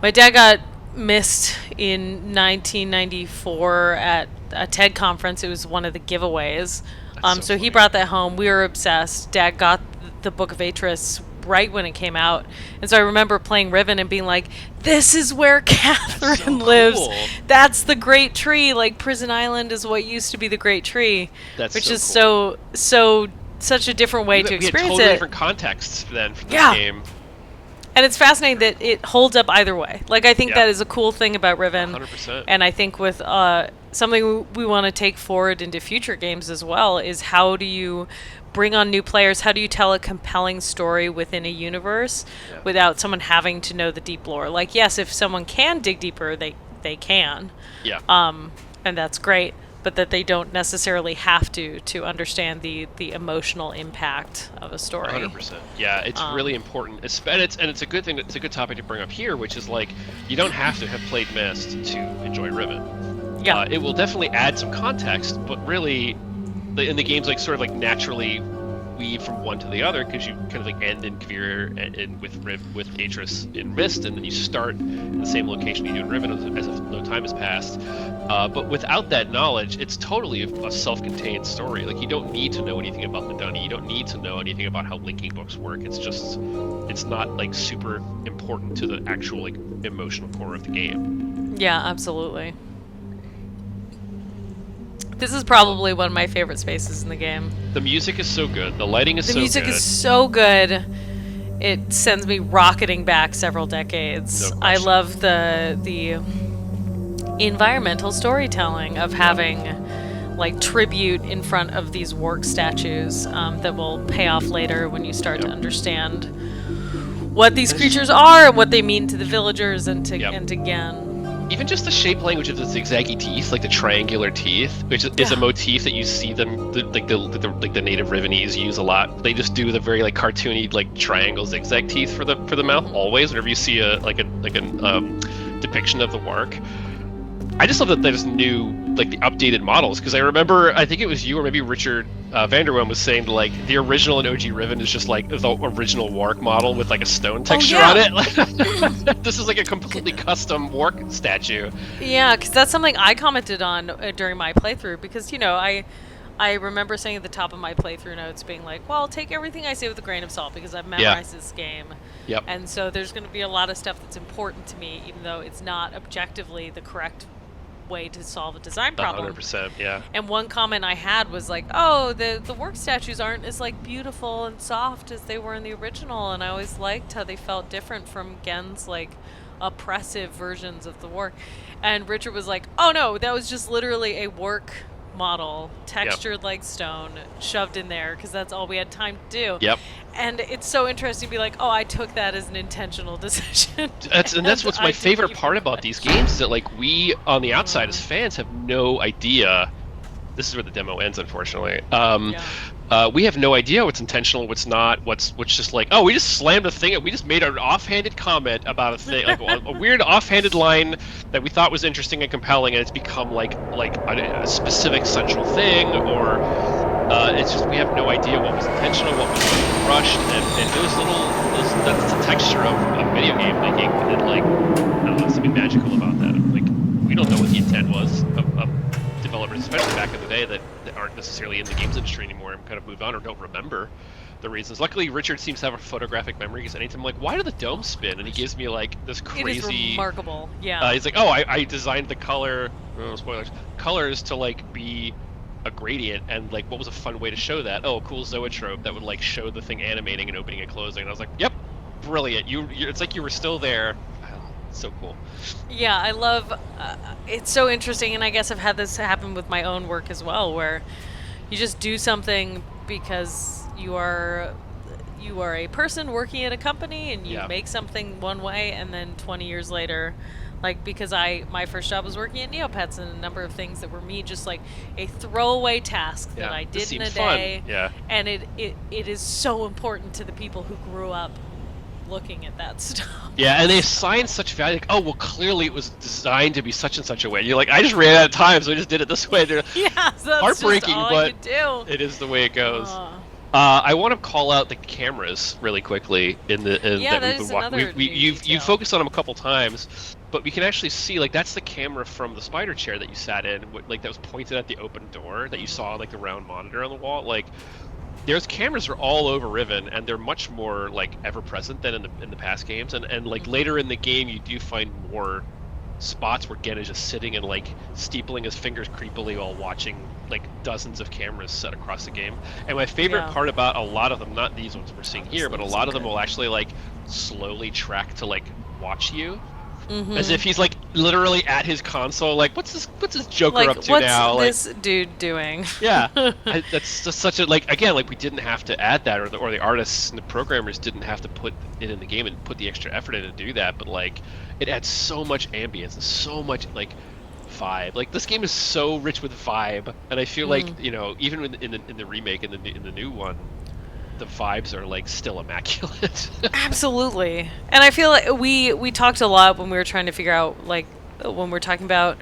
got Myst in 1994 at a TED conference. It was one of the giveaways. So he brought that home. We were obsessed. Dad got the Book of Atris right when it came out. And so I remember playing Riven and being like, this is where Catherine lives. Cool. That's the Great Tree. Like, Prison Island is what used to be the Great Tree. Which is cool. such a different way to experience totally it. Different contexts then for this game. And it's fascinating that it holds up either way. Like, I think that is a cool thing about Riven. 100%. And I think with something we want to take forward into future games as well is how do you bring on new players? How do you tell a compelling story within a universe without someone having to know the deep lore? Like, yes, if someone can dig deeper, they can. Yeah. And that's great. but that they don't necessarily have to understand the emotional impact of a story. 100%. Yeah, it's really important. And it's a good thing. It's a good topic to bring up here, which is like you don't have to have played Myst to enjoy Riven. Yeah, It will definitely add some context, but really, in the game's like sort of like naturally weave from one to the other because you kind of like end in Kvir and with Atris in Myst, and then you start in the same location you do in Riven as if no time has passed. But without that knowledge, it's totally a self-contained story. Like you don't need to know anything about the Dunny. You don't need to know anything about how linking books work. It's not like super important to the actual like emotional core of the game. yeah, absolutely. This is probably one of my favorite spaces in the game. The music is so good. The lighting is so good. The music is so good. It sends me rocketing back several decades. No I question. love the environmental storytelling of having like tribute in front of these work statues that will pay off later when you start to understand what these creatures are and what they mean to the villagers and to Gehn. Even just the shape language of the zigzaggy teeth, like the triangular teeth, which is a motif that you see them the native Rivenese use a lot. They just do the very like cartoony like triangle zigzag teeth for the mouth always. Whenever you see a depiction of the work, I just love that there's new like the updated models because I remember I think it was you or maybe Richard Vanderwem was saying like the original in OG Riven is just like the original Wark model with like a stone texture on it. This is like a completely custom Wark statue. Yeah, because that's something I commented on during my playthrough because I remember saying at the top of my playthrough notes being like, well, take everything I say with a grain of salt because I've memorized this game. Yep. And so there's going to be a lot of stuff that's important to me even though it's not objectively the correct way to solve a design problem. 100%, yeah. And one comment I had was like, oh, the work statues aren't as like beautiful and soft as they were in the original, and I always liked how they felt different from Genn's like oppressive versions of the work. And Richard was like, oh no, that was just literally a work model textured like stone shoved in there because that's all we had time to do. Yep. And it's so interesting to be like, oh, I took that as an intentional decision. That's what's my favorite part about these games is that like we on the outside as fans have no idea. This is where the demo ends, unfortunately. We have no idea what's intentional, what's not, what's just like, oh, we just slammed a thing, we just made an offhanded comment about a thing, like a weird offhanded line that we thought was interesting and compelling, and it's become like a specific central thing, or it's just we have no idea what was intentional, what was rushed, and that's the texture of video game making, and like, I don't know, there's something magical about that. Like, we don't know what the intent was of developers, especially back in the day that aren't necessarily in the games industry anymore and kind of moved on or don't remember the reasons. Luckily, Richard seems to have a photographic memory because anytime I'm like, why do the domes spin? And he gives me like this crazy... It is remarkable, yeah. He's like, oh, I designed the color, spoilers, colors to like be a gradient, and like what was a fun way to show that? Oh, a cool zoetrope that would like show the thing animating and opening and closing. And I was like, yep, brilliant. It's like you were still there. So cool. Yeah, I love it's so interesting, and I guess I've had this happen with my own work as well, where you just do something because you are a person working at a company and you make something one way, and then 20 years later, like because my first job was working at Neopets, and a number of things that were me just like a throwaway task that I did in a day. Yeah. And it is so important to the people who grew up looking at that stuff. Yeah, and they assign such value. Like, oh, well, clearly it was designed to be such and such a way. You're like, I just ran out of time, so I just did it this way. Yeah, so that's heartbreaking, just all but I could do. It is the way it goes. I want to call out the cameras really quickly. You focused on them a couple times, but we can actually see like that's the camera from the spider chair that you sat in, like that was pointed at the open door that you saw like the round monitor on the wall. Like, there's cameras are all over Riven, and they're much more like ever present than in the past games. And like later in the game, you do find more spots where Gehn is just sitting and like steepling his fingers creepily while watching like dozens of cameras set across the game. And my favorite part about a lot of them, not these ones we're seeing here, but a lot of them will actually like slowly track to like watch you. As if he's like literally at his console, like what's this Joker like, up to now? What's this dude doing? Yeah, that's just such a like again like we didn't have to add that, or the artists and the programmers didn't have to put it in the game and put the extra effort in to do that. But like it adds so much ambience and so much like vibe. Like this game is so rich with vibe, and I feel like even in the remake and in the new one, the vibes are like still immaculate. Absolutely. And I feel like we talked a lot when we were trying to figure out, like, when we're talking about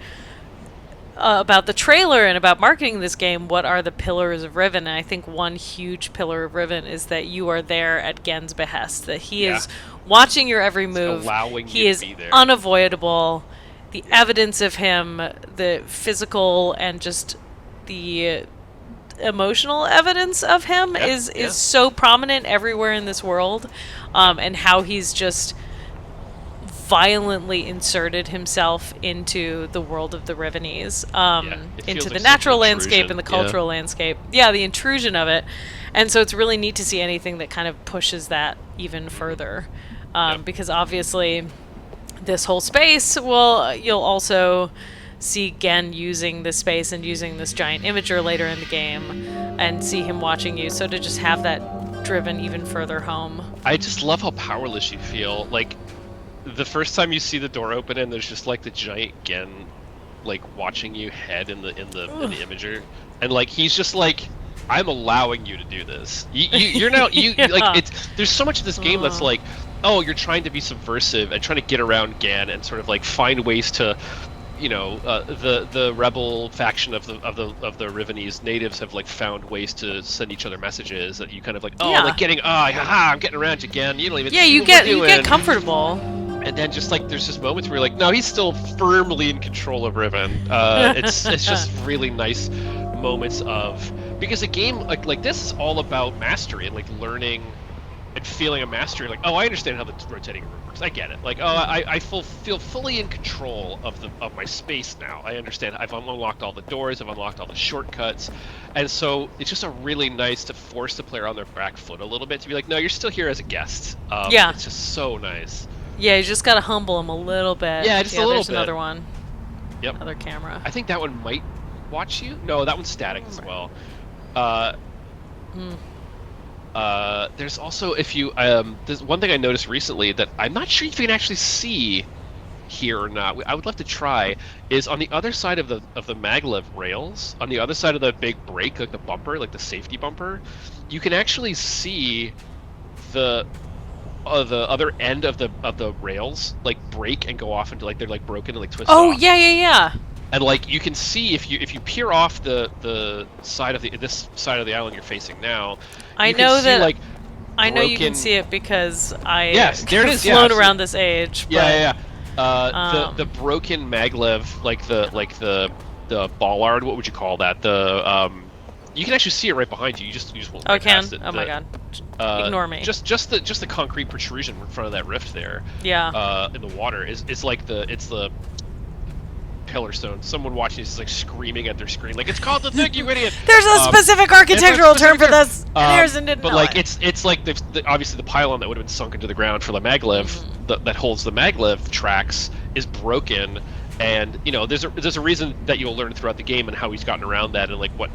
the trailer and about marketing this game, what are the pillars of Riven? And I think one huge pillar of Riven is that you are there at Genn's behest, that he is watching your every move. Allowing he you is to be there. Unavoidable. The evidence of him, the physical and just the emotional evidence of him is so prominent everywhere in this world, and how he's just violently inserted himself into the world of the Rivenese, into the like natural such an landscape and the intrusion. cultural landscape. Yeah, the intrusion of it. And so it's really neat to see anything that kind of pushes that even further, because obviously this whole space you'll also see Gehn using this space and using this giant imager later in the game, and see him watching you. So to just have that driven even further home. I just love how powerless you feel. Like the first time you see the door open and there's just like the giant Gehn like watching you head in the imager, and like he's just like, I'm allowing you to do this. You're now like there's so much of this game that's like, oh, you're trying to be subversive and trying to get around Gehn and sort of like find ways to, the rebel faction of the Rivenese natives have like found ways to send each other messages that you kind of like, like getting, I'm getting around you, Gehn. You don't even see you what get we're doing. you get comfortable. And then just like there's just moments where you're like, no, he's still firmly in control of Riven. It's just really nice moments of, because a game like this is all about mastery and like learning and feeling a mastery. Like, oh, I understand how the rotating room works. I get it. Like, oh, I feel fully in control of my space now. I understand. I've unlocked all the doors. I've unlocked all the shortcuts, and so it's just a really nice to force the player on their back foot a little bit to be like, no, you're still here as a guest. It's just so nice. Yeah, you just gotta humble him a little bit. Yeah, just a little there's bit. Another one. Yep. Another camera. I think that one might watch you. No, that one's static as well. There's also, if you there's one thing I noticed recently that I'm not sure if you can actually see here or not. I would love to try. Is on the other side of the Maglev rails, on the other side of the big brake, like the bumper, like the safety bumper, you can actually see the other end of the rails like break and go off into like they're like broken and like twisted off. Yeah. And like you can see if you peer off the side of this side of the island you're facing now, I know you can see it because I there it is. flown around this age. Yeah. The broken maglev, like the bollard. What would you call that? You can actually see it right behind you. You just won't. Oh, can? Past it. Oh my god. Ignore me. Just the concrete protrusion in front of that rift there. Yeah. In the water is like the pillar stone. Someone watching this is like screaming at their screen, like, it's called the thing, you idiot. There's a specific architectural term for this, and Harrison didn't know like it. it's like obviously the pylon that would have been sunk into the ground for the maglev that holds the maglev tracks is broken, and there's a reason that you'll learn throughout the game and how he's gotten around that and like what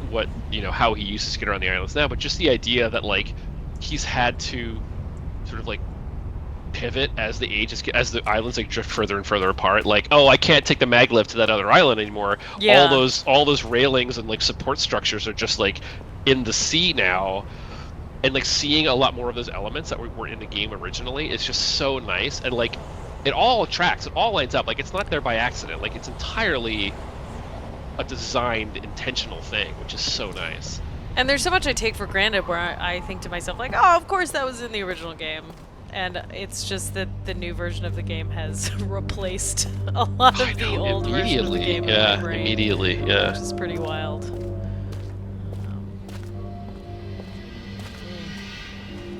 how he uses to get around the islands now. But just the idea that like he's had to sort of like pivot as the islands like drift further and further apart, like, oh, I can't take the maglev to that other island anymore. All those railings and like support structures are just like in the sea now, and like seeing a lot more of those elements that weren't in the game originally is just so nice. And like it all tracks, it all lines up, like it's not there by accident, like it's entirely a designed intentional thing, which is so nice. And there's so much I take for granted where I think to myself like, oh, of course that was in the original game. And it's just that the new version of the game has replaced a lot of the old version of the game in my brain, immediately, which is pretty wild.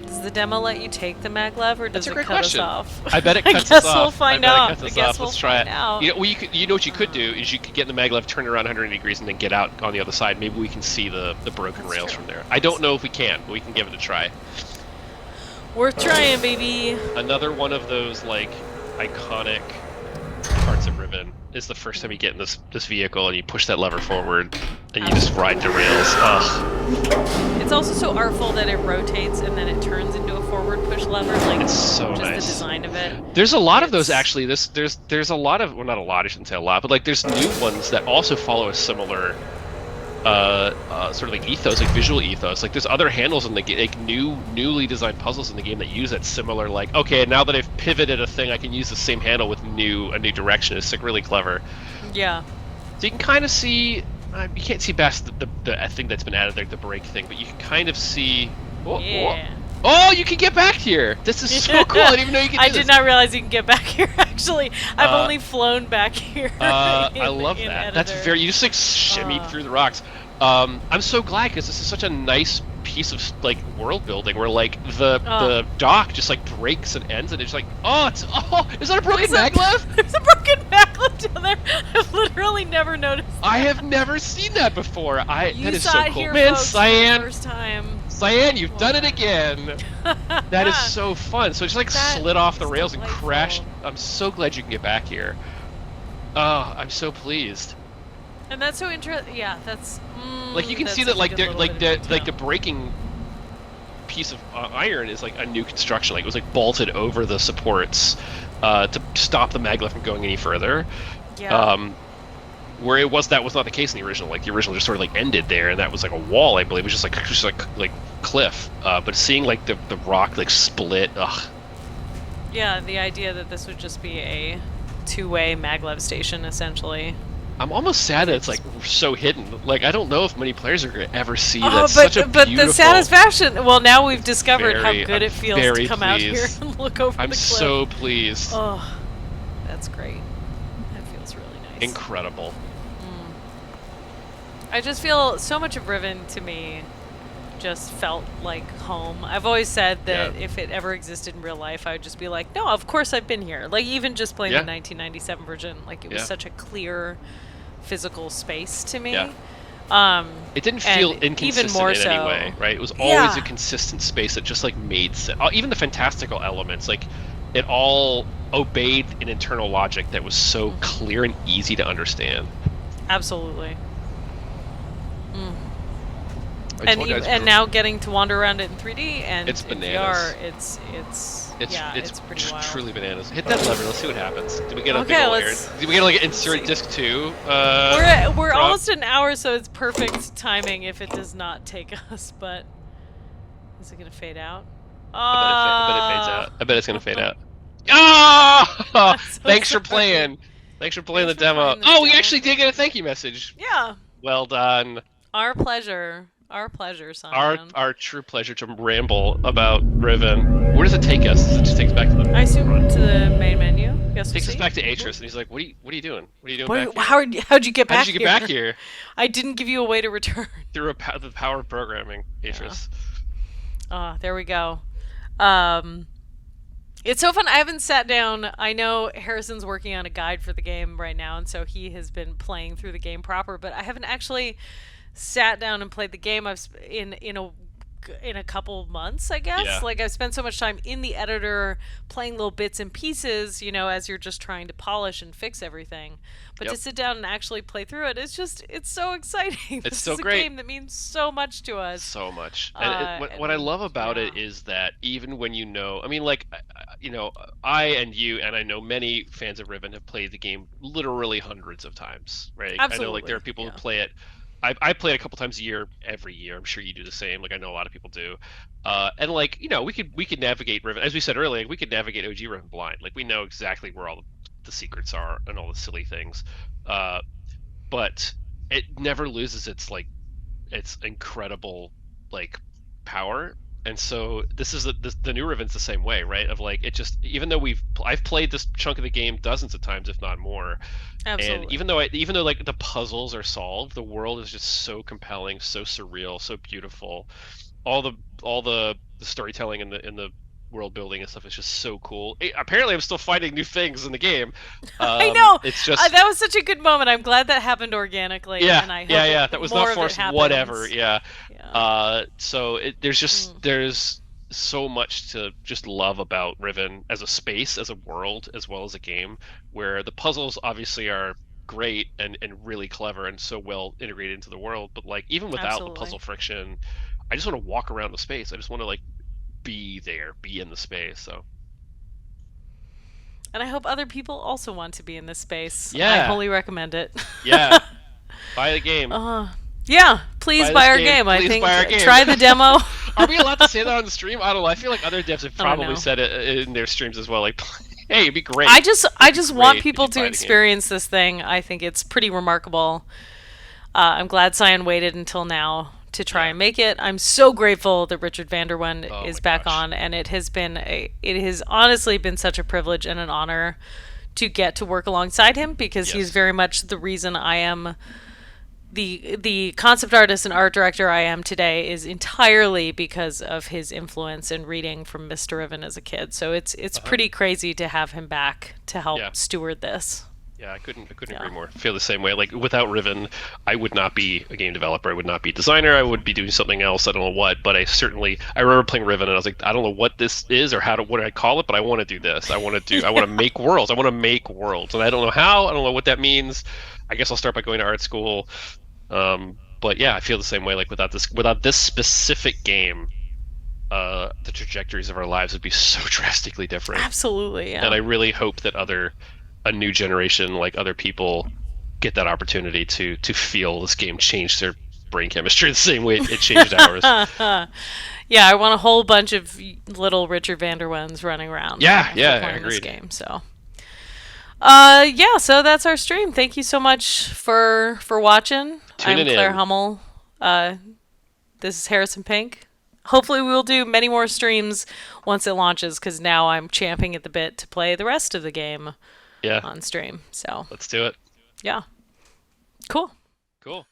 Does the demo let you take the maglev, or does it cut us off? I bet it cuts us I guess off. we'll find out. I guess we'll try it out. You know what you could do is you could get in the maglev, turn around 180 degrees, and then get out on the other side. Maybe we can see the broken rails from there. I don't know if we can, but we can give it a try. Worth trying, baby. Another one of those like iconic parts of Riven is the first time you get in this vehicle and you push that lever forward and you just ride the rails. Ugh. it's also so artful that it rotates and then it turns into a forward push lever. Like, It's so just nice. the design of it. There's a lot of those It's- actually. There's a lot of, well, not a lot, I shouldn't say a lot, but like there's new ones that also follow a similar sort of like ethos, like visual ethos. Like there's other handles in the game, like newly designed puzzles in the game that use that similar, like, okay, now that I've pivoted a thing, I can use the same handle with a new direction. It's like really clever. Yeah. So you can kind of see, you can't see past the thing that's been added there, the break thing, but you can kind of see. Yeah. Oh, you can get back here! This is so cool. I didn't even know you could do I this. did not realize you can get back here, actually. I've only flown back here. I love in that. That's editor. very. You just like shimmy through the rocks. I'm so glad because this is such a nice piece of like world building where like the dock just like breaks and ends and it's like, is that a broken maglev? There's a broken maglev down there. I've literally never noticed. I have never seen that before. You that is saw so it cool, here, man. folks, Cyan, for the first time. Cyan, you've done it again. That is so fun. So it just like That slid off the is rails and delightful. crashed. I'm so glad you can get back here. Oh, I'm so pleased. And that's so interesting. Yeah, that's. Like you can that's see such that a like good the little like bit of the like the detail. breaking piece of iron is like a new construction. Like it was like bolted over the supports to stop the maglev from going any further. Yeah. Where that was not the case in the original. Like the original just sort of like ended there, and that was like a wall, I believe. It was just like cliff. But seeing like the rock like split, Yeah, the idea that this would just be a two-way maglev station, essentially. I'm almost sad that it's like so hidden. Like I don't know if many players are gonna ever see Oh, that. but Such a the beautiful. satisfaction. Well, now we've discovered how Very- good I'm it feels to very come out here pleased. and look over I'm the cliff. so pleased. Oh, that's great. That feels really nice. Incredible. I just feel so much of Riven to me just felt like home. I've always said that Yeah. if it ever existed in real life, I would just be like, no, of course I've been here. Like even just playing Yeah. the 1997 version, like it was Yeah. such a clear physical space to me. Yeah. It didn't and feel even inconsistent more in any so- way, right? It was always Yeah. a consistent space that just like made sense. Even the fantastical elements, like it all obeyed an internal logic that was so clear and easy to understand. Absolutely. I told you guys And now getting to wander around it in 3D and It's in bananas. VR, it's pretty just wild. truly bananas. Hit that lever. Let's see what happens. Do we get a big Okay, old let's- air? Do we get like insert disc 2? We're drop? almost an hour, so it's perfect timing if it does not take us. But is it gonna fade out? I bet it fades out. I bet it's gonna fade out. Oh! I'm so Thanks for sorry. playing. Thanks for playing Thanks the for demo. playing the Oh, we demo. actually did get a thank you message. Yeah, Well done. our pleasure. Our pleasure, Simon. Our true pleasure to ramble about Riven. Where does it take us? Does it just take us back to the? I assume to the main menu. Yes, It takes we'll us see. back to Atris, and he's like, "What are you doing? What are you doing back here? How'd you get back How did you get here? back here?" I didn't give you a way to return. Through the power of programming, Atris. There we go. It's so fun. I haven't sat down. I know Harrison's working on a guide for the game right now, and so he has been playing through the game proper. But I haven't actually sat down and played the game. In a couple months, I guess. Yeah. Like I've spent so much time in the editor playing little bits and pieces, as you're just trying to polish and fix everything. But to Yep. sit down and actually play through it, it's so exciting. This so is great. a game that means so much to us. So much. And what I and- love about it yeah. is that even when I mean, like, I and you and I know many fans of Riven have played the game literally hundreds of times, right? I know like there are Absolutely, people yeah. who play it. I play it a couple times a year, every year. I'm sure you do the same. Like I know a lot of people do. And like we could navigate Riven, as we said earlier. We could navigate OG Riven blind. Like we know exactly where all the secrets are and all the silly things. But it never loses its incredible like power. And so this is the new Riven's the same way, right? Of like it just, even though I've played this chunk of the game dozens of times, if not more. Absolutely. And even though like the puzzles are solved, the world is just so compelling, so surreal, so beautiful. All the storytelling in the world building and stuff is just so cool. Apparently, I'm still finding new things in the game. I know. It's just That was such a good moment. I'm glad that happened organically. yeah, And I hope yeah. That was more not of it forced. happens. Whatever. Yeah. Yeah. So there's so much to just love about Riven as a space, as a world, as well as a game, where the puzzles obviously are great and really clever and so well integrated into the world, but like even without Absolutely. the puzzle friction, I just want to walk around the space. I just want to like be there, be in the space. So And I hope other people also want to be in this space. I Yeah. wholly recommend it. yeah, buy the game. Yeah, please Buy buy this our game. game. I Please think buy our game. try the demo. Are we allowed to say that on the stream? I don't know. I feel like other devs have I don't probably know. said it in their streams as well. Like, hey, it'd be great. I just want great people if you to buy the game. experience this thing. I think it's pretty remarkable. I'm glad Cyan waited until now to try and make it. I'm so grateful that Richard Vanderwen is my back gosh. on, and it has honestly been such a privilege and an honor to get to work alongside him, because he's Yes. very much the reason I am the concept artist and art director I am today, is entirely because of his influence and reading from Mr. Riven as a kid. So it's pretty crazy to have him back to help Yeah. steward this. Yeah, I couldn't agree more. I feel the same way. Like without Riven, I would not be a game developer. I would not be a designer. I would be doing something else. I don't know what, but I remember playing Riven and I was like, I don't know what this is or what do I call it, but I want to do this. I want to make worlds. I want to make worlds, and I don't know how. I don't know what that means. I guess I'll start by going to art school. But yeah, I feel the same way. Like without this specific game, the trajectories of our lives would be so drastically different. Absolutely, yeah. And I really hope that a new generation, like other people, get that opportunity to feel this game change their brain chemistry the same way it changed ours. Yeah, I want a whole bunch of little Richard Vanderwens running around. Yeah, after yeah, playing this agreed. game. So, yeah, so that's our stream. Thank you so much for watching. I'm Tuning Claire in. Hummel. This is Harrison Pink. Hopefully, we will do many more streams once it launches, because now I'm champing at the bit to play the rest of the game Yeah, on stream. So, let's do it. yeah, cool. Cool.